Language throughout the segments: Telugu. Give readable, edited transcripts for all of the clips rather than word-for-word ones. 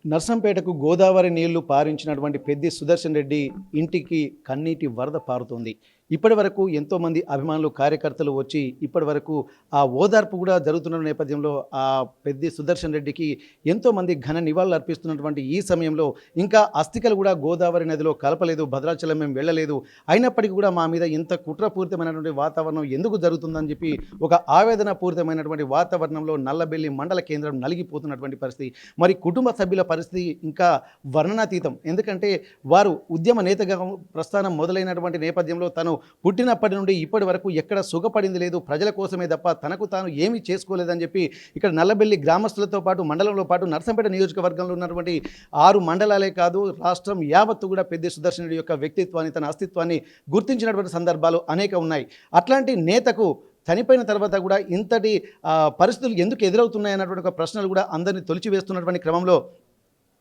నర్సంపేటకు గోదావరి నీళ్లు పారించినటువంటి పెద్ది సుదర్శన్ రెడ్డి ఇంటికి కన్నీటి వరద పారుతోంది. ఇప్పటివరకు ఎంతోమంది అభిమానులు, కార్యకర్తలు వచ్చి ఇప్పటివరకు ఆ ఓదార్పు కూడా జరుగుతున్న నేపథ్యంలో ఆ పెద్ది సుదర్శన్ రెడ్డికి ఎంతోమంది ఘన నివాళులు అర్పిస్తున్నటువంటి ఈ సమయంలో ఇంకా అస్థికలు కూడా గోదావరి నదిలో కలపలేదు, భద్రాచలం మేము వెళ్ళలేదు, అయినప్పటికీ కూడా మా మీద ఇంత కుట్రపూరితమైనటువంటి వాతావరణం ఎందుకు జరుగుతుందని చెప్పి ఒక ఆవేదన పూరితమైనటువంటి వాతావరణంలో నల్లబెల్లి మండల కేంద్రం నలిగిపోతున్నటువంటి పరిస్థితి. మరి కుటుంబ సభ్యుల పరిస్థితి ఇంకా వర్ణనాతీతం. ఎందుకంటే వారు ఉద్యమ నేతగా ప్రస్థానం మొదలైనటువంటి నేపథ్యంలో తను పుట్టినప్పటి నుండి ఇప్పటి వరకు ఎక్కడ సుఖపడింది లేదు, ప్రజల కోసమే తప్ప తనకు తాను ఏమీ చేసుకోలేదని చెప్పి ఇక్కడ నల్లబెల్లి గ్రామస్తులతో పాటు మండలంలో పాటు నర్సంపేట నియోజకవర్గంలో ఉన్నటువంటి 6 మండలాలే కాదు రాష్ట్రం యావత్తు కూడా పెద్ది సుదర్శన్ రెడ్డి యొక్క వ్యక్తిత్వాన్ని, తన అస్తిత్వాన్ని గుర్తించినటువంటి సందర్భాలు అనేక ఉన్నాయి. అట్లాంటి నేతకు చనిపోయిన తర్వాత కూడా ఇంతటి పరిస్థితులు ఎందుకు ఎదురవుతున్నాయన్నటువంటి ఒక ప్రశ్నలు కూడా అందరినీ తొలిచివేస్తున్నటువంటి క్రమంలో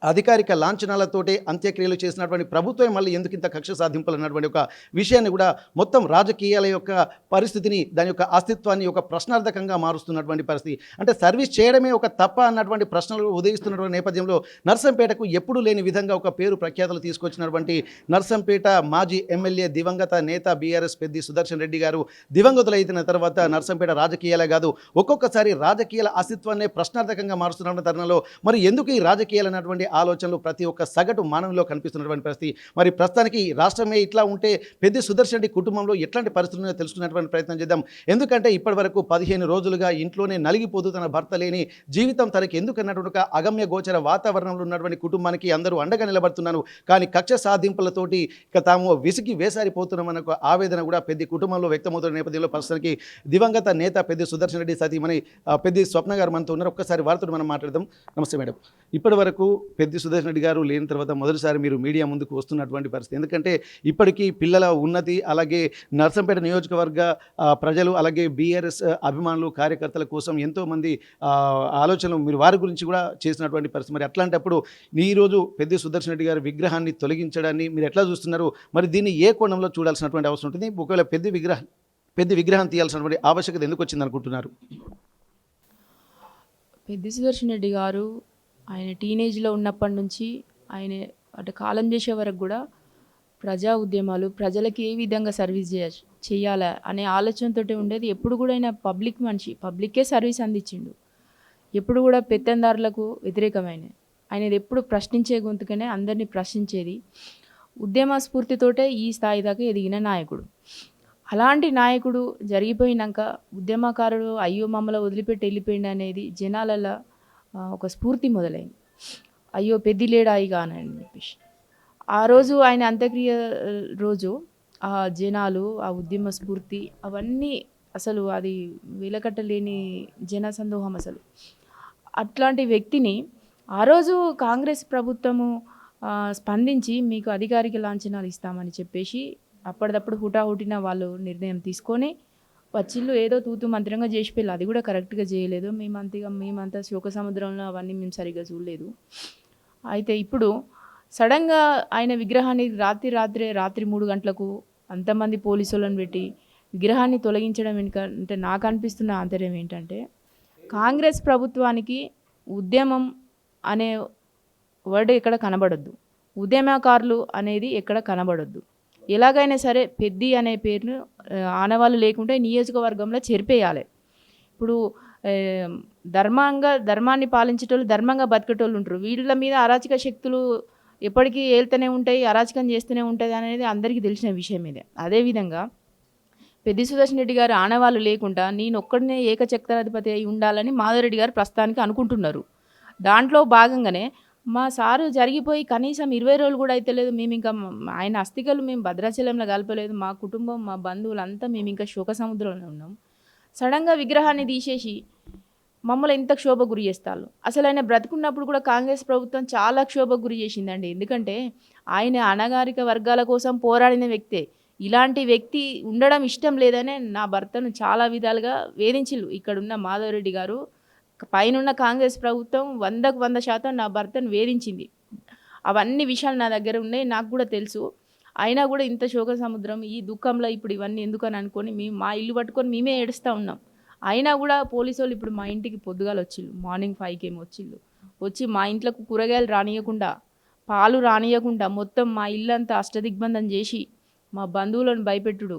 అధికారిక లాంఛనాలతోటే అంత్యక్రియలు చేసినటువంటి ప్రభుత్వం మళ్ళీ ఎందుకు ఇంత కక్ష సాధింపులు అన్నటువంటి ఒక విషయాన్ని కూడా మొత్తం రాజకీయాల యొక్క పరిస్థితిని, దాని యొక్క అస్తిత్వాన్ని ఒక ప్రశ్నార్థకంగా మారుస్తున్నటువంటి పరిస్థితి. అంటే సర్వీస్ చేయడమే ఒక తప్ప అన్నటువంటి ప్రశ్నలు ఉదయిస్తున్నటువంటి నేపథ్యంలో నర్సంపేటకు ఎప్పుడూ లేని విధంగా ఒక పేరు ప్రఖ్యాతలు తీసుకొచ్చినటువంటి నర్సంపేట మాజీ ఎమ్మెల్యే దివంగత నేత బీఆర్ఎస్ పెద్ది సుదర్శన్ రెడ్డి గారు దివంగతులైన తర్వాత నర్సంపేట రాజకీయాలే కాదు ఒక్కొక్కసారి రాజకీయాల అస్తిత్వాన్నే ప్రశ్నార్థకంగా మారుస్తున్న తరుణంలో మరి ఎందుకు ఈ రాజకీయాలు అన్నటువంటి ఆలోచనలు ప్రతి ఒక్క సగటు మానవులో కనిపిస్తున్నటువంటి పరిస్థితి. మరి ప్రస్తుతానికి రాష్ట్రమే ఇట్లా ఉంటే పెద్ది సుదర్శన్ రెడ్డి కుటుంబంలో ఎట్లాంటి పరిస్థితులు తెలుసుకునేటువంటి ప్రయత్నం చేద్దాం. ఎందుకంటే ఇప్పటివరకు 15 రోజులుగా ఇంట్లోనే నలిగిపోతూ తన భర్త లేని జీవితం తనకి ఎందుకు అన్నటువంటి ఒక అగమ్య గోచర వాతావరణంలో ఉన్నటువంటి కుటుంబానికి అందరూ అండగా నిలబడుతున్నాను, కానీ కక్ష సాధింపులతోటి ఇక తాము విసిగి వేసారిపోతున్నామన్న ఒక ఆవేదన కూడా పెద్ది కుటుంబంలో వ్యక్తమవుతున్న నేపథ్యంలో ప్రస్తుతానికి దివంగత నేత పెద్ది సుదర్శన్ రెడ్డి సతీమణి పెద్ది స్వప్న గారు మనతో ఉన్నారు. ఒక్కసారి వారితో మనం మాట్లాడదాం. నమస్తే మేడం. ఇప్పటి వరకు పెద్ది సుదర్శన్ రెడ్డి గారు లేని తర్వాత మొదటిసారి మీరు మీడియా ముందుకు వస్తున్నటువంటి పరిస్థితి. ఎందుకంటే ఇప్పటికీ పిల్లల ఉన్నతి, అలాగే నర్సంపేట నియోజకవర్గ ప్రజలు, అలాగే బీఆర్ఎస్ అభిమానులు, కార్యకర్తల కోసం ఎంతోమంది ఆలోచనలు మీరు వారి గురించి కూడా చేసినటువంటి పరిస్థితి. మరి అట్లాంటప్పుడు ఈరోజు పెద్ది సుదర్శన్ రెడ్డి గారి విగ్రహాన్ని తొలగించడాన్ని మీరు ఎట్లా చూస్తున్నారు? మరి దీన్ని ఏ కోణంలో చూడాల్సినటువంటి అవసరం ఉంటుంది? ఒకవేళ పెద్ది విగ్రహం తీయాల్సినటువంటి ఆవశ్యకత ఎందుకు వచ్చింది అనుకుంటున్నారు? పెద్ది సుదర్శన్ రెడ్డి గారు ఆయన టీనేజ్లో ఉన్నప్పటి నుంచి ఆయన అంటే కాలం చేసే వరకు కూడా ప్రజా ఉద్యమాలు, ప్రజలకి ఏ విధంగా సర్వీస్ చేయాలా అనే ఆలోచనతోటి ఉండేది. ఎప్పుడు కూడా ఆయన పబ్లిక్ మనిషి, పబ్లిక్కే సర్వీస్ అందించిండు. ఎప్పుడు కూడా పెత్తందారులకు వ్యతిరేకమైన ఆయనది ఎప్పుడు ప్రశ్నించే గొంతుకనే అందరినీ ప్రశ్నించేది. ఉద్యమ స్ఫూర్తితోటే ఈ స్థాయి దాకా ఎదిగిన నాయకుడు. అలాంటి నాయకుడు జరిగిపోయినాక ఉద్యమకారుడు అయ్యో మమ్మల్ని వదిలిపెట్టి వెళ్ళిపోయింది అనేది జనాలలో ఒక స్ఫూర్తి మొదలైంది. అయ్యో పెద్ది లేడాయిగా అని చెప్పేసి ఆ రోజు ఆయన అంత్యక్రియ రోజు ఆ జనాలు, ఆ ఉద్యమ స్ఫూర్తి అవన్నీ అసలు అది వెలకట్టలేని జనసందోహం. అసలు అట్లాంటి వ్యక్తిని ఆ రోజు కాంగ్రెస్ ప్రభుత్వము స్పందించి మీకు అధికారిక లాంఛనాలు ఇస్తామని చెప్పేసి అప్పటిదప్పుడు హుటాహుటిన వాళ్ళు నిర్ణయం తీసుకొని వచ్చిళ్ళు ఏదో తూతు మంత్రంగా చేసిపోయారు. అది కూడా కరెక్ట్గా చేయలేదు. మేమంతా శోక సముద్రంలో అవన్నీ మేము సరిగ్గా చూడలేదు. అయితే ఇప్పుడు సడన్గా ఆయన విగ్రహాన్ని రాత్రి 3 గంటలకు అంతమంది పోలీసులను పెట్టి విగ్రహాన్ని తొలగించడం వెనుక అంటే నాకు అనిపిస్తున్న ఆంతర్యం ఏంటంటే కాంగ్రెస్ ప్రభుత్వానికి ఉద్యమం అనే వర్డ్ ఎక్కడ కనబడొద్దు, ఉద్యమకారులు అనేది ఎక్కడ కనబడొద్దు. ఎలాగైనా సరే పెద్ది అనే పేరును ఆనవాళ్ళు లేకుంటే నియోజకవర్గంలో చేర్పేయాలి. ఇప్పుడు ధర్మాన్ని పాలించేటోళ్ళు, ధర్మంగా బతికేటోళ్ళు ఉంటారు. వీళ్ళ మీద అరాచక శక్తులు ఎప్పటికీ ఏళ్తూనే ఉంటాయి, అరాచకం చేస్తూనే ఉంటుంది అనేది అందరికీ తెలిసిన విషయం ఇదే. అదేవిధంగా పెద్ది సుదర్శన్ రెడ్డి గారు ఆనవాళ్ళు లేకుండా నేను ఒక్కడనే ఏకచక్రాధిపతి అయి ఉండాలని మాధవరెడ్డి గారు ప్రస్తుతానికి అనుకుంటున్నారు. దాంట్లో భాగంగానే మా సారు జరిగిపోయి కనీసం 20 రోజులు కూడా అయితే లేదు. మేము ఇంకా ఆయన అస్థికలు మేము భద్రాచలంలో కలపలేదు. మా కుటుంబం, మా బంధువులంతా మేము ఇంకా శోక సముద్రంలో ఉన్నాం. సడన్గా విగ్రహాన్ని తీసేసి మమ్మల్ని ఎంత క్షోభ గురి చేస్తారు. అసలు ఆయన బ్రతుకున్నప్పుడు కూడా కాంగ్రెస్ ప్రభుత్వం చాలా క్షోభ గురి చేసిందండి. ఎందుకంటే ఆయన అణగారిక వర్గాల కోసం పోరాడిన వ్యక్తే. ఇలాంటి వ్యక్తి ఉండడం ఇష్టం లేదనే నా భర్తను చాలా విధాలుగా వేధించిళ్ళు. ఇక్కడున్న మాధవరెడ్డి గారు, పైనున్న కాంగ్రెస్ ప్రభుత్వం 100కు 100% నా భర్తను వేధించింది. అవన్నీ విషయాలు నా దగ్గర ఉన్నాయి, నాకు కూడా తెలుసు. అయినా కూడా ఇంత శోక సముద్రం ఈ దుఃఖంలో ఇప్పుడు ఇవన్నీ ఎందుకని అనుకొని మేము మా ఇల్లు పట్టుకొని మేమే ఏడుస్తూ ఉన్నాం. అయినా కూడా పోలీసు వాళ్ళు ఇప్పుడు మా ఇంటికి పొద్దుగాల వచ్చిళ్ళు, మార్నింగ్ 5కి ఏమో వచ్చిళ్ళు. వచ్చి మా ఇంట్లోకి కూరగాయలు రానియకుండా, పాలు రానియకుండా మొత్తం మా ఇల్లంతా అష్టదిగ్బంధం చేసి మా బంధువులను భయపెట్టుడు,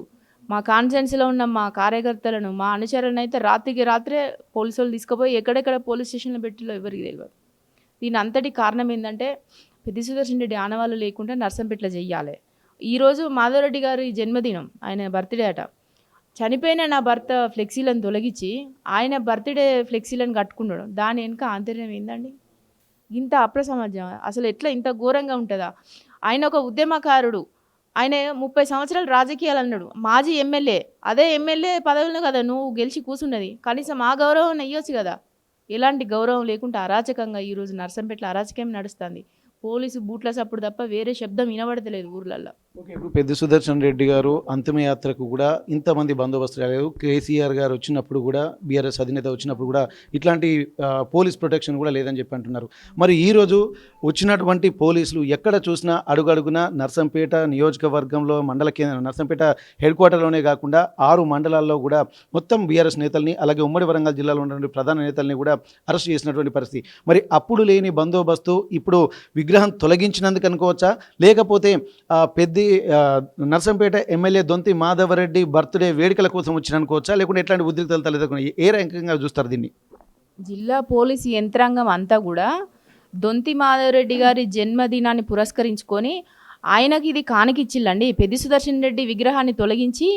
మా కాన్ఫరెన్స్లో ఉన్న మా కార్యకర్తలను, మా అనుచరులను అయితే రాత్రికి రాత్రే పోలీసు వాళ్ళు తీసుకుపోయి ఎక్కడెక్కడ పోలీస్ స్టేషన్లో పెట్టిలో ఎవరికి తెలియదు. దీని అంతటి కారణం ఏంటంటే పెద్ది సుదర్శన్ రెడ్డి ఆనవాళ్ళు లేకుండా నర్సంపేటలో చెయ్యాలి. ఈరోజు మాధవరెడ్డి గారి జన్మదినం, ఆయన బర్త్డే అట. చనిపోయిన నా భర్త ఫ్లెక్సీలను తొలగించి ఆయన బర్త్డే ఫ్లెక్సీలను కట్టుకున్నాడు. దాని వెనుక ఆంతర్యం ఏందండి? ఇంత అప్రసమాజం అసలు ఎట్లా ఇంత ఘోరంగా ఉంటుందా? ఆయన ఒక ఉద్యమకారుడు, ఆయన 30 సంవత్సరాలు రాజకీయాలు అన్నాడు, మాజీ ఎమ్మెల్యే. అదే ఎమ్మెల్యే పదవులను కదా నువ్వు గెలిచి కూర్చున్నది, కనీసం ఆ గౌరవం ఇవ్వచ్చు కదా. ఎలాంటి గౌరవం లేకుండా అరాచకంగా ఈరోజు నర్సంపేటలో అరాచకం నడుస్తుంది. పోలీసు బూట్ల సప్పుడు తప్ప వేరే శబ్దం వినబడతలేదు ఊర్లల్లో. ఓకే, ఇప్పుడు పెద్ది సుదర్శన్ రెడ్డి గారు అంతిమయాత్రకు కూడా ఇంతమంది బందోబస్తు రాలేదు. కేసీఆర్ గారు వచ్చినప్పుడు కూడా, బీఆర్ఎస్ అధినేత వచ్చినప్పుడు కూడా ఇట్లాంటి పోలీస్ ప్రొటెక్షన్ కూడా లేదని చెప్పి అంటున్నారు. మరి ఈరోజు వచ్చినటువంటి పోలీసులు ఎక్కడ చూసినా అడుగడుగున నర్సంపేట నియోజకవర్గంలో నర్సంపేట హెడ్ క్వార్టర్లోనే కాకుండా 6 మండలాల్లో కూడా మొత్తం బీఆర్ఎస్ నేతల్ని, అలాగే ఉమ్మడి వరంగల్ జిల్లాలో ఉన్నటువంటి ప్రధాన నేతల్ని కూడా అరెస్ట్ చేసినటువంటి పరిస్థితి. మరి అప్పుడు లేని బందోబస్తు ఇప్పుడు విగ్రహం తొలగించినందుకు అనుకోవచ్చా, లేకపోతే నర్సంపేట ఎమ్మెల్యే దొంతి మాధవరెడ్డి బర్త్డే వేడుకల కోసం వచ్చిన అనుకోవచ్చా, లేకుంటే ఎట్లాంటి ఉద్రిక్తలు తలెత్తుకున్నాయి? ఏ రకంగా చూస్తారు దీన్ని? జిల్లా పోలీసు యంత్రాంగం అంతా కూడా దొంతి మాధవరెడ్డి గారి జన్మదినాన్ని పురస్కరించుకొని ఆయనకి ఇది కానికిచ్చిల్లండి. పెద్ది సుదర్శన్ రెడ్డి విగ్రహాన్ని తొలగించి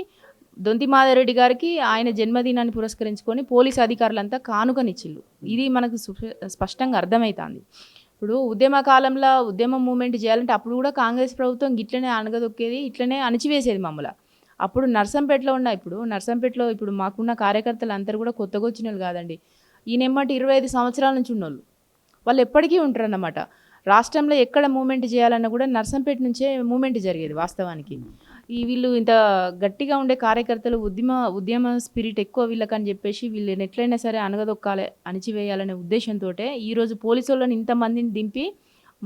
దొంతి మాధవరెడ్డి గారికి ఆయన జన్మదినాన్ని పురస్కరించుకొని పోలీసు అధికారులంతా కానుకనిచ్చిళ్ళు. ఇది మనకు స్పష్టంగా అర్థమవుతుంది. ఇప్పుడు ఉద్యమ కాలంలో ఉద్యమ మూమెంట్ చేయాలంటే అప్పుడు కూడా కాంగ్రెస్ ప్రభుత్వం గిట్లనే అణగదొక్కేది, ఇట్లనే అణిచివేసేది మమ్మల్ని. అప్పుడు నర్సంపేటలో ఇప్పుడు మాకున్న కార్యకర్తలు అందరూ కూడా కొత్తగా వచ్చిన వాళ్ళు కాదండి. ఈయనెమ్మటి 25 సంవత్సరాల నుంచి ఉన్నోళ్ళు, వాళ్ళు ఎప్పటికీ ఉంటారు అన్నమాట. రాష్ట్రంలో ఎక్కడ మూమెంట్ చేయాలన్నా కూడా నర్సంపేట నుంచే మూమెంట్ జరిగేది వాస్తవానికి. వీళ్ళు ఇంత గట్టిగా ఉండే కార్యకర్తలు, ఉద్యమ స్పిరిట్ ఎక్కువ వీళ్ళకని చెప్పేసి వీళ్ళని ఎట్లయినా సరే అనగదొక్కాలి, అణిచివేయాలనే ఉద్దేశంతో ఈరోజు పోలీసు వాళ్ళని ఇంతమందిని దింపి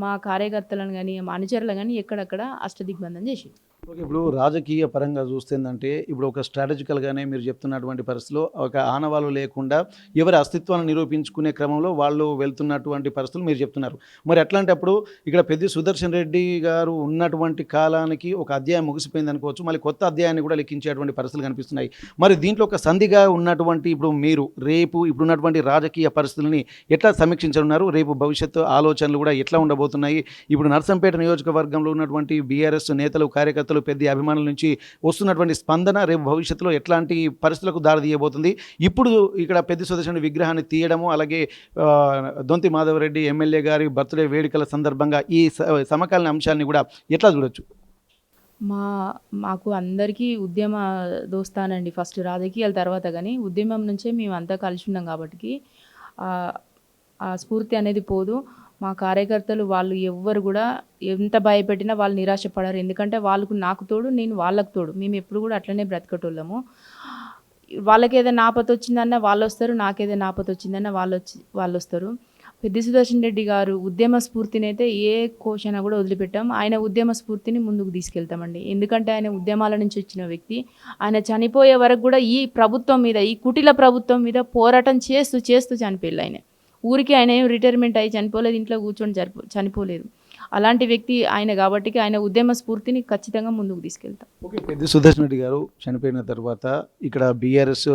మా కార్యకర్తలను కానీ మా అనుచరులను కానీ ఎక్కడక్కడ అష్టదిగ్బంధం చేసి. ఓకే, ఇప్పుడు రాజకీయ పరంగా చూస్తుందంటే ఇప్పుడు ఒక స్ట్రాటజికల్గానే మీరు చెప్తున్నటువంటి పరిస్థితిలో ఒక ఆనవాళ్ళు లేకుండా ఎవరి అస్తిత్వాన్ని నిరూపించుకునే క్రమంలో వాళ్ళు వెళ్తున్నటువంటి పరిస్థితులు మీరు చెప్తున్నారు. మరి అట్లాంటప్పుడు ఇక్కడ పెద్ది సుదర్శన్ రెడ్డి గారు ఉన్నటువంటి కాలానికి ఒక అధ్యాయం ముగిసిపోయింది అనుకోవచ్చు, మళ్ళీ కొత్త అధ్యాయాన్ని కూడా లెక్కించేటువంటి పరిస్థితులు కనిపిస్తున్నాయి. మరి దీంట్లో ఒక సంధిగా ఉన్నటువంటి ఇప్పుడు మీరు రేపు ఇప్పుడున్నటువంటి రాజకీయ పరిస్థితులని ఎట్లా సమీక్షించనున్నారు? రేపు భవిష్యత్తు ఆలోచనలు కూడా ఎట్లా ఉండబోతున్నాయి? ఇప్పుడు నర్సంపేట నియోజకవర్గంలో ఉన్నటువంటి బీఆర్ఎస్ నేతలు, కార్యకర్తలు, పెద్ద అభిమానుల నుంచి వస్తున్నటువంటి స్పందన రేపు భవిష్యత్తులో ఎట్లాంటి పరిస్థితులకు దారి తీయబోతుంది? ఇప్పుడు ఇక్కడ పెద్ది సుదర్శన్ విగ్రహాన్ని తీయడము, అలాగే దొంతి మాధవరెడ్డి ఎమ్మెల్యే గారి బర్త్డే వేడుకల సందర్భంగా ఈ సమకాలీన అంశాన్ని కూడా ఎట్లా చూడొచ్చు? మాకు అందరికీ ఉద్యమ దోస్తానండి, ఫస్ట్ రాజకీయాల తర్వాత. కానీ ఉద్యమం నుంచే మేము అంతా కలిసి ఉన్నాం కాబట్టి ఆ స్ఫూర్తి అనేది పోదు. మా కార్యకర్తలు వాళ్ళు ఎవ్వరు కూడా ఎంత భయపెట్టినా వాళ్ళు నిరాశపడరు. ఎందుకంటే వాళ్ళకు నాకు తోడు, నేను వాళ్ళకు తోడు. మేము ఎప్పుడు కూడా అట్లనే బ్రతకటోళ్ళము. వాళ్ళకి ఏదైనా ఆపత వచ్చిందన్న వాళ్ళు వస్తారు, నాకేదైనా ఆపత వచ్చిందన్న వాళ్ళు వస్తారు. పెద్ది సుదర్శన్ రెడ్డి గారు ఉద్యమ స్ఫూర్తిని అయితే ఏ కోశన కూడా వదిలిపెట్టాం. ఆయన ఉద్యమ స్ఫూర్తిని ముందుకు తీసుకెళ్తామండి. ఎందుకంటే ఆయన ఉద్యమాల నుంచి వచ్చిన వ్యక్తి. ఆయన చనిపోయే వరకు కూడా ఈ ప్రభుత్వం మీద, ఈ కుటిల ప్రభుత్వం మీద పోరాటం చేస్తూ చనిపోయారు. ఆయన ఊరికి ఆయన ఏం రిటైర్మెంట్ అయ్యి చనిపోలేదు, ఇంట్లో కూర్చొని చనిపోలేదు. అలాంటి వ్యక్తి ఆయన కాబట్టి ఆయన ఉద్యమ స్ఫూర్తిని ఖచ్చితంగా ముందుకు తీసుకెళ్తాం. ఓకే, పెద్ది సుదర్శన్ రెడ్డి గారు చనిపోయిన తర్వాత ఇక్కడ బీఆర్ఎస్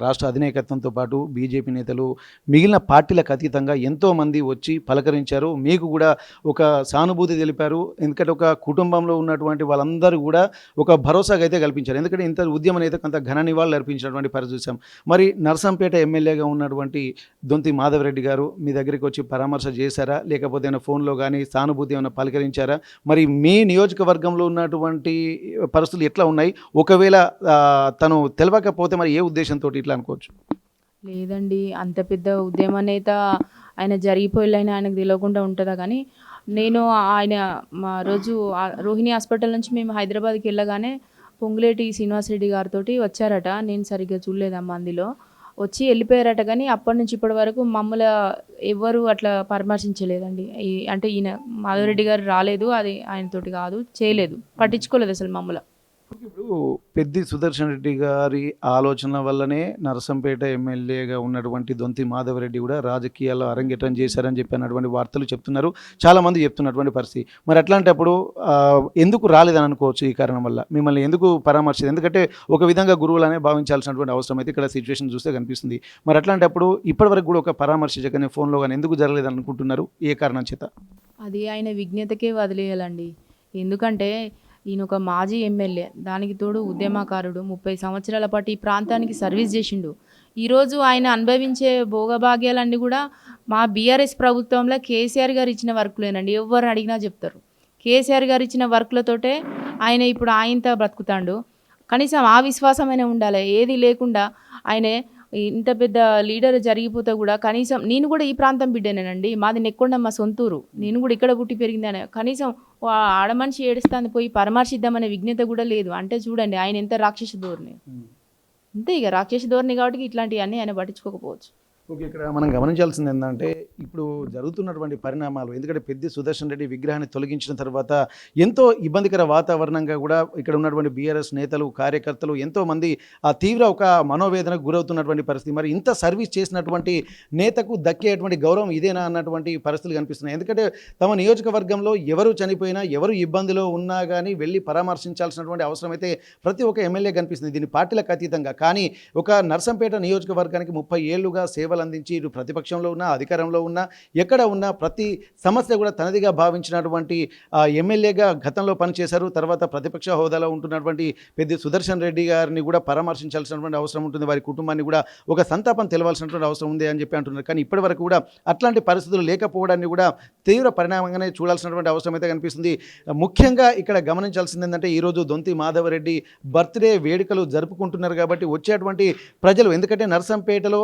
రాష్ట్ర అధినాయకత్వంతో పాటు బీజేపీ నేతలు, మిగిలిన పార్టీలకు అతీతంగా ఎంతోమంది వచ్చి పలకరించారు. మీకు కూడా ఒక సానుభూతి తెలిపారు. ఎందుకంటే ఒక కుటుంబంలో ఉన్నటువంటి వాళ్ళందరూ కూడా ఒక భరోసాగా అయితే కల్పించారు. ఎందుకంటే ఇంత ఉద్యమ నేతకు అంత ఘన నివాళులు అర్పించినటువంటి పరిస్థితి చూసాం. మరి నర్సంపేట ఎమ్మెల్యేగా ఉన్నటువంటి దొంతి మాధవరెడ్డి గారు మీ దగ్గరికి వచ్చి పరామర్శ చేశారా, లేకపోతే ఫోన్లో కానీ సానుభూతి ఏమైనా పలకరించారా? మరి మీ నియోజకవర్గంలో ఉన్నటువంటి పరిస్థితులు ఎట్లా ఉన్నాయి? ఒకవేళ తను తెలియకపోతే మరి ఏ ఉద్దేశంతో ఇట్లా అనుకోవచ్చు? లేదండి, అంత పెద్ద ఉద్యమ నేత ఆయన జరిగిపోయిన ఆయనకు తెలియకుండా ఉంటుందా? కానీ నేను మా రోజు రోహిణి హాస్పిటల్ నుంచి మేము హైదరాబాద్కి వెళ్ళగానే పొంగులేటి శ్రీనివాసరెడ్డి గారితో వచ్చారట. నేను సరిగ్గా చూడలేదమ్మా, అందులో వచ్చి వెళ్ళిపోయారట. కానీ అప్పటి నుంచి ఇప్పటి వరకు మమ్మల్ని ఎవ్వరు అట్లా పరామర్శించలేదండి. అంటే ఈయన మాధవరెడ్డి గారు రాలేదు, అది ఆయనతోటి కాదు, చేయలేదు, పట్టించుకోలేదు అసలు మమ్మల్ని. ఇప్పుడు పెద్ది సుదర్శన్ రెడ్డి గారి ఆలోచన వల్లనే నరసంపేట ఎమ్మెల్యేగా ఉన్నటువంటి దొంతి మాధవరెడ్డి కూడా రాజకీయాల్లో అరంగేట్రం చేశారని చెప్పి అన్నటువంటి వార్తలు చెప్తున్నారు, చాలామంది చెప్తున్నటువంటి పరిస్థితి. మరి అట్లాంటప్పుడు ఎందుకు రాలేదని అనుకోవచ్చు ఈ కారణం వల్ల మిమ్మల్ని ఎందుకు పరామర్శించారు? ఎందుకంటే ఒక విధంగా గురువులనే భావించాల్సినటువంటి అవసరం అయితే ఇక్కడ సిచ్యువేషన్ చూస్తే కనిపిస్తుంది. మరి అట్లాంటప్పుడు ఇప్పటివరకు కూడా ఒక పరామర్శించగానే ఫోన్లో కానీ ఎందుకు జరగలేదని అనుకుంటున్నారు? ఏ కారణం చేత? అది ఆయన విజ్ఞతకే వదిలేయాలండి. ఎందుకంటే ఈయన ఒక మాజీ ఎమ్మెల్యే, దానికి తోడు ఉద్యమకారుడు, 30 సంవత్సరాల పాటు ఈ ప్రాంతానికి సర్వీస్ చేసిండు. ఈరోజు ఆయన అనుభవించే భోగభాగ్యాలన్నీ కూడా మా బీఆర్ఎస్ ప్రభుత్వంలో కేసీఆర్ గారు ఇచ్చిన వర్కులేనండి. ఎవరు అడిగినా చెప్తారు. కేసీఆర్ గారు ఇచ్చిన వర్కులతోటే ఆయన ఇప్పుడు ఆయనతో బ్రతుకుతాడు. కనీసం ఆ విశ్వాసమైనా ఉండాలి. ఏది లేకుండా ఆయన ఇంత పెద్ద లీడర్ జరిగిపోతే కూడా కనీసం నేను కూడా ఈ ప్రాంతం బిడ్డనేనండి, మాది నెక్కొండ, మా సొంతూరు, నేను కూడా ఇక్కడ పుట్టి పెరిగిందనే కనీసం ఆడమనిషి ఏడుస్తాను పోయి పరామర్శిద్దామనే విజ్ఞత కూడా లేదు. అంటే చూడండి ఆయన ఎంత రాక్షస ధోరణి. అంతే ఇక రాక్షస ధోరణి కాబట్టి ఇట్లాంటివన్నీ ఆయన పట్టించుకోకపోవచ్చు. ఓకే, ఇక్కడ మనం గమనించాల్సింది ఏంటంటే ఇప్పుడు జరుగుతున్నటువంటి పరిణామాలు, ఎందుకంటే పెద్ది సుదర్శన్ రెడ్డి విగ్రహాన్ని తొలగించిన తర్వాత ఎంతో ఇబ్బందికర వాతావరణంగా కూడా ఇక్కడ ఉన్నటువంటి బీఆర్ఎస్ నేతలు, కార్యకర్తలు ఎంతోమంది ఆ తీవ్ర ఒక మనోవేదనకు గురవుతున్నటువంటి పరిస్థితి. మరి ఇంత సర్వీస్ చేసినటువంటి నేతకు దక్కేటువంటి గౌరవం ఇదేనా అన్నటువంటి పరిస్థితులు కనిపిస్తున్నాయి. ఎందుకంటే తమ నియోజకవర్గంలో ఎవరు చనిపోయినా, ఎవరు ఇబ్బందిలో ఉన్నా కానీ వెళ్ళి పరామర్శించాల్సినటువంటి అవసరం అయితే ప్రతి ఒక్క ఎమ్మెల్యే కనిపిస్తుంది, దీని పార్టీలకు అతీతంగా. కానీ ఒక నర్సంపేట నియోజకవర్గానికి 30 ఏళ్లుగా సేవలు అందించి ఇటు ప్రతిపక్షంలో ఉన్నా, అధికారంలో ఉన్నా, ఎక్కడ ఉన్నా ప్రతి సమస్య కూడా తనదిగా భావించినటువంటి ఎమ్మెల్యేగా గతంలో పనిచేశారు. తర్వాత ప్రతిపక్ష హోదాలో ఉంటున్నటువంటి పెద్ది సుదర్శన్ రెడ్డి గారిని కూడా పరామర్శించాల్సినటువంటి అవసరం ఉంటుంది. వారి కుటుంబాన్ని కూడా ఒక సంతాపం తెలవాల్సినటువంటి అవసరం ఉంది అని చెప్పి అంటున్నారు. కానీ ఇప్పటి వరకు కూడా అట్లాంటి పరిస్థితులు లేకపోవడాన్ని కూడా తీవ్ర పరిణామంగానే చూడాల్సినటువంటి అవసరం అయితే కనిపిస్తుంది. ముఖ్యంగా ఇక్కడ గమనించాల్సింది ఏంటంటే ఈరోజు దొంతి మాధవరెడ్డి బర్త్డే వేడుకలు జరుపుకుంటున్నారు కాబట్టి వచ్చేటువంటి ప్రజలు, ఎందుకంటే నర్సంపేటలో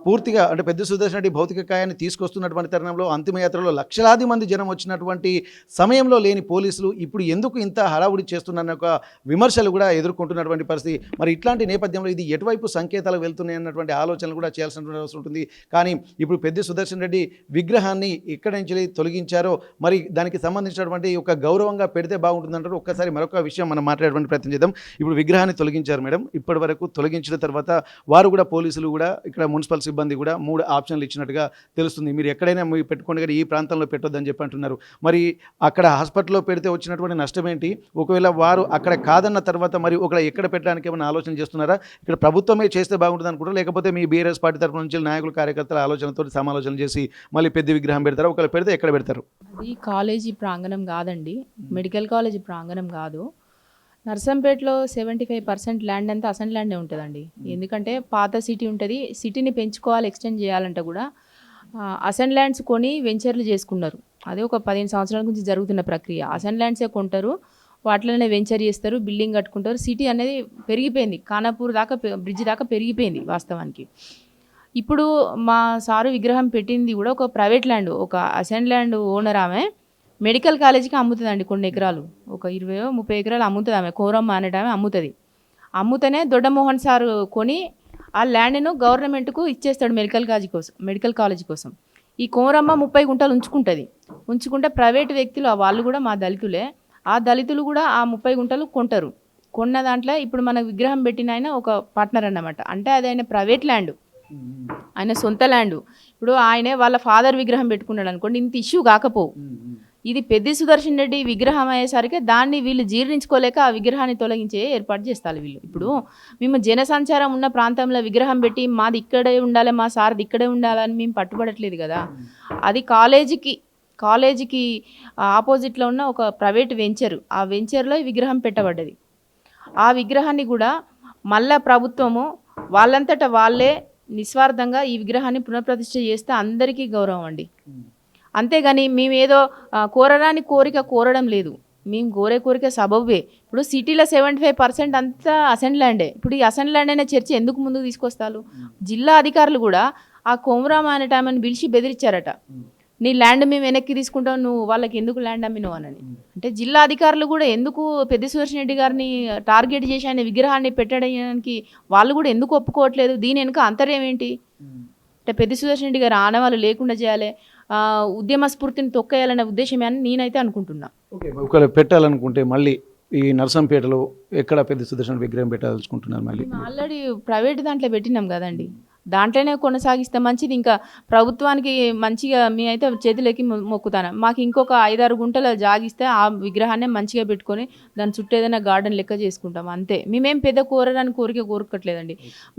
పూర్తిగా అంటే పెద్ది సుదర్శన్ రెడ్డి భౌతిక కాయాన్ని తీసుకొస్తున్నటువంటి తరుణంలో అంతిమయాత్రలో లక్షలాది మంది జనం వచ్చినటువంటి సమయంలో లేని పోలీసులు ఇప్పుడు ఎందుకు ఇంత హడావుడి చేస్తున్నారన్న ఒక విమర్శలు కూడా ఎదుర్కొంటున్నటువంటి పరిస్థితి. మరి ఇట్లాంటి నేపథ్యంలో ఇది ఎటువైపు సంకేతాలు వెళ్తున్నాయి అన్నటువంటి ఆలోచనలు కూడా చేయాల్సినటువంటి అవసరం ఉంటుంది. కానీ ఇప్పుడు పెద్ది సుదర్శన్ రెడ్డి విగ్రహాన్ని ఎక్కడి నుంచి తొలగించారో మరి దానికి సంబంధించినటువంటి ఒక గౌరవంగా పెడితే బాగుంటుందంటారు. ఒక్కసారి మరొక విషయం మనం మాట్లాడేటువంటి ప్రయత్నం చేద్దాం. ఇప్పుడు విగ్రహాన్ని తొలగించారు మేడం, ఇప్పటి వరకు తొలగించిన తర్వాత వారు కూడా పోలీసులు కూడా ఇక్కడ మున్సిపల్ సిబ్బంది కూడా 3 ఆప్షన్లు ఇచ్చినట్టుగా తెలుస్తుంది. మీరు ఎక్కడైనా పెట్టుకోండి కానీ ఈ ప్రాంతంలో పెట్టొద్దని చెప్పి అంటున్నారు. మరి అక్కడ హాస్పిటల్లో పెడితే వచ్చినటువంటి నష్టం ఏంటి? ఒకవేళ వారు అక్కడ కాదన్న తర్వాత మరి ఒకవేళ ఎక్కడ పెట్టడానికి ఏమైనా ఆలోచన చేస్తున్నారా? ఇక్కడ ప్రభుత్వమే చేస్తే బాగుంటుంది అనుకుంటారా, లేకపోతే మీ బీఆర్ఎస్ పార్టీ తరఫు నుంచి నాయకులు, కార్యకర్తల ఆలోచనతో సమాలోచన చేసి మళ్ళీ పెద్ద విగ్రహం పెడతారా? ఒకవేళ పెడితే ఎక్కడ పెడతారు? అది కాలేజీ ప్రాంగణం కాదండి, మెడికల్ కాలేజీ ప్రాంగణం కాదు. నర్సంపేటలో 75% ల్యాండ్ అంతా అసెంట్ ల్యాండే ఉంటుందండి. ఎందుకంటే పాత సిటీ ఉంటుంది, సిటీని పెంచుకోవాలి, ఎక్స్టెండ్ చేయాలంటే కూడా అసెంట్ ల్యాండ్స్ కొని వెంచర్లు చేసుకున్నారు. అదే ఒక 15 సంవత్సరాల నుంచి జరుగుతున్న ప్రక్రియ. అసెంట్ ల్యాండ్సే కొంటారు, వాటిలోనే వెంచర్ చేస్తారు, బిల్డింగ్ కట్టుకుంటారు. సిటీ అనేది పెరిగిపోయింది, ఖానాపూర్ దాకా, బ్రిడ్జ్ దాకా పెరిగిపోయింది వాస్తవానికి. ఇప్పుడు మా సారు విగ్రహం పెట్టింది కూడా ఒక ప్రైవేట్ ల్యాండ్, ఒక అసెంట్ ల్యాండ్ ఓనర్ ఆమె మెడికల్ కాలేజీకి అమ్ముతుందండి. కొన్ని ఎకరాలు, ఒక 20-30 ఎకరాలు అమ్ముతుంది ఆమె, కోరమ్మ అనేటామె అమ్ముతుంది. అమ్ముతనే దొడ్డమోహన్ సార్ కొని ఆ ల్యాండ్ను గవర్నమెంట్కు ఇచ్చేస్తాడు మెడికల్ కాలేజీ కోసం. ఈ కోరమ్మ 30 గుంటలు ఉంచుకుంటే ప్రైవేట్ వ్యక్తులు, వాళ్ళు కూడా మా దళితులే, ఆ దళితులు కూడా ఆ 30 గుంటలు కొంటారు. కొన్న దాంట్లో ఇప్పుడు మన విగ్రహం పెట్టిన ఆయన ఒక పార్ట్నర్ అన్నమాట. అంటే అది ఆయన ప్రైవేట్ ల్యాండ్, ఆయన సొంత ల్యాండ్. ఇప్పుడు ఆయనే వాళ్ళ ఫాదర్ విగ్రహం పెట్టుకున్నాడు అనుకోండి, ఇంత ఇష్యూ కాకపోవు. ఇది పెద్ది సుదర్శన్ రెడ్డి విగ్రహం అయ్యేసరికి దాన్ని వీళ్ళు జీర్ణించుకోలేక ఆ విగ్రహాన్ని తొలగించే ఏర్పాటు చేస్తారు వీళ్ళు. ఇప్పుడు మేము జనసంచారం ఉన్న ప్రాంతంలో విగ్రహం పెట్టి మాది ఇక్కడే ఉండాలి, మా సార్ది ఇక్కడే ఉండాలని మేము పట్టుబడట్లేదు కదా. అది కాలేజీకి ఆపోజిట్లో ఉన్న ఒక ప్రైవేట్ వెంచర్, ఆ వెంచర్లో ఈ విగ్రహం పెట్టబడ్డది. ఆ విగ్రహాన్ని కూడా మళ్ళా ప్రభుత్వము వాళ్ళంతటా వాళ్ళే నిస్వార్థంగా ఈ విగ్రహాన్ని పునఃప్రతిష్ఠ చేస్తే అందరికీ గౌరవం అండి. అంతేగాని మేము ఏదో కోరరాని కోరిక కోరడం లేదు, మేము కోరిక సబబే. ఇప్పుడు సిటీలో 75% అంతా అసెంట్ ల్యాండే. ఇప్పుడు ఈ అసెంట్ ల్యాండ్ అనే చర్చ ఎందుకు ముందుకు తీసుకొస్తారు? జిల్లా అధికారులు కూడా ఆ కొమరామ అనే ఆమెను పిలిచి బెదిరించారట, నీ ల్యాండ్ మేము వెనక్కి తీసుకుంటాం, నువ్వు వాళ్ళకి ఎందుకు ల్యాండ్ అమ్మినవు అని. అంటే జిల్లా అధికారులు కూడా ఎందుకు పెద్ది సుదర్శన్ రెడ్డి గారిని టార్గెట్ చేసి ఆయన విగ్రహాన్ని పెట్టడానికి వాళ్ళు కూడా ఎందుకు ఒప్పుకోవట్లేదు? దీని వెనుక అంతర్యం ఏంటి? అంటే పెద్ది సుదర్శన్ రెడ్డి గారు ఆనవాళ్ళు లేకుండా చేయాలి, ఉద్యమ స్ఫూర్తిని తొక్కేయాలనే ఉద్దేశమే అని నేనైతే అనుకుంటున్నా. ఓకే, ఒకవేళ పెట్టాలనుకుంటే మళ్ళీ ఈ నర్సంపేటలో ఎక్కడ పెద్ద సుదర్శన్ విగ్రహం పెట్టాలనుకుంటున్నారు మళ్ళీ? మేము ఆల్రెడీ ప్రైవేట్ దాంట్లో పెట్టినాం కదండి, దాంట్లోనే కొనసాగిస్తే మంచిది. ఇంకా ప్రభుత్వానికి మంచిగా మేమైతే చేతులెక్కి మొక్కుతాను. మాకు ఇంకొక 5-6 గుంటల జాగిస్తే ఆ విగ్రహాన్ని మంచిగా పెట్టుకొని దాని చుట్టూ ఏదైనా గార్డెన్ లెక్క చేసుకుంటాం అంతే. మేమేం పెద్ద కోరకట్లేదండి.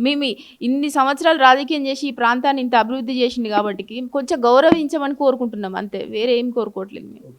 మేము ఇన్ని సంవత్సరాలు రాజకీయం చేసి ఈ ప్రాంతాన్ని ఇంత అభివృద్ధి చేసింది కాబట్టి కొంచెం గౌరవించమని కోరుకుంటున్నాం అంతే, వేరే ఏం కోరుకోవట్లేదు మేము.